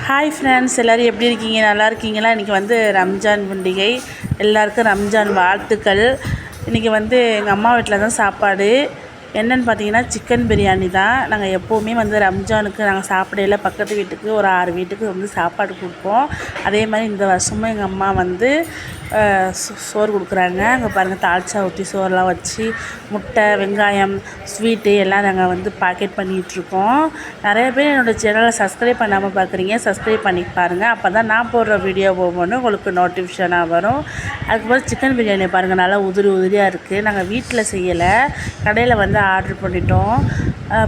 Hi friends, எல்லோரும் எப்படி இருக்கீங்க? நல்லா இருக்கீங்களா? இன்றைக்கி வந்து ரம்ஜான் பண்டிகை. எல்லாருக்கும் ரம்ஜான் வாழ்த்துக்கள். இன்றைக்கி வந்து எங்கள் அம்மா வீட்டில் தான் சாப்பாடு. என்னென்னு பார்த்தீங்கன்னா சிக்கன் பிரியாணி தான். நாங்கள் எப்போவுமே வந்து ரம்ஜானுக்கு நாங்கள் சாப்பிடையில பக்கத்து வீட்டுக்கு ஒரு 6 வீட்டுக்கு வந்து சாப்பாடு கொடுப்போம். அதே மாதிரி இந்த வருஷமும் எங்கள் அம்மா வந்து சோறு கொடுக்குறாங்க. அங்கே பாருங்கள், தால்ச்சா ஊற்றி சோறுலாம் வச்சு முட்டை, வெங்காயம், ஸ்வீட்டு எல்லாம் நாங்கள் வந்து பாக்கெட் பண்ணிகிட்ருக்கோம். நிறைய பேர் என்னோடய சேனலை சப்ஸ்கிரைப் பண்ணாமல் பார்க்குறீங்க. சப்ஸ்கிரைப் பண்ணி பாருங்கள். அப்போ தான் நான் போடுற வீடியோ போகணும் உங்களுக்கு நோட்டிஃபிகேஷனாக வரும். அதுக்கப்புறம் சிக்கன் பிரியாணி பாருங்கள், நல்லா உதிரியாக இருக்குது. நாங்கள் வீட்டில் செய்யலை, கடையில் வந்து ஆர்டர் பண்ணிட்டோம்.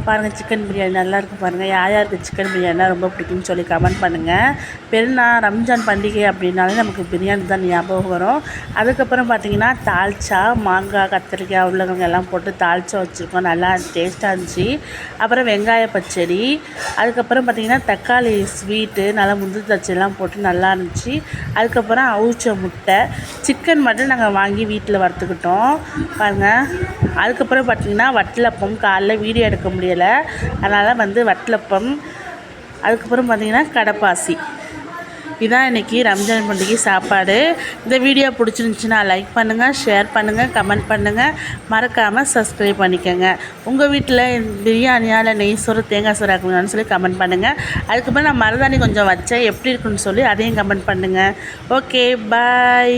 பாருங்கள், சிக்கன் பிரியாணி நல்லாயிருக்கு பாருங்கள். யாருக்கு சிக்கன் பிரியாணினா ரொம்ப பிடிக்கும்னு சொல்லி கமெண்ட் பண்ணுங்கள். பெருநாள் ரம்ஜான் பண்டிகை அப்படின்னாலே நமக்கு பிரியாணி தான் ஞாபகம் வரும். அதுக்கப்புறம் பார்த்திங்கன்னா தால்ச்சா, மாங்காய், கத்திரிக்காய், உருளைக்கிழங்கு எல்லாம் போட்டு தால்ச்சா வச்சுருக்கோம். நல்லா டேஸ்ட்டாக இருந்துச்சு. அப்புறம் வெங்காய பச்சடி, அதுக்கப்புறம் பார்த்திங்கன்னா தக்காளி ஸ்வீட்டு, நல்லா முந்திரி தச்செல்லாம் போட்டு நல்லா இருந்துச்சு. அதுக்கப்புறம் அவிச்ச முட்டை, சிக்கன் மட்டும் நாங்கள் வாங்கி வீட்டில் வறுத்துக்கிட்டோம் பாருங்கள். அதுக்கப்புறம் பார்த்திங்கன்னா வட்டலப்பம், காலைல வீடியோ எடுக்க முடியலை, அதனால் வந்து வட்டலப்பம். அதுக்கப்புறம் பார்த்திங்கன்னா கடப்பாசி. இதுதான் இன்றைக்கி ரம்ஜான் பண்டிகை சாப்பாடு. இந்த வீடியோ பிடிச்சிருந்துச்சின்னா லைக் பண்ணுங்கள், ஷேர் பண்ணுங்கள், கமெண்ட் பண்ணுங்கள், மறக்காமல் சப்ஸ்கிரைப் பண்ணிக்கோங்க. உங்கள் வீட்டில் பிரியாணியா இல்லை நெய் சோறு, தேங்காய் சோறு ஆக்கணும்னு சொல்லி கமெண்ட் பண்ணுங்கள். அதுக்கப்புறம் நான் மருதாணி கொஞ்சம் வச்சேன், எப்படி இருக்குன்னு சொல்லி அதையும் கமெண்ட் பண்ணுங்கள். ஓகே, பாய்.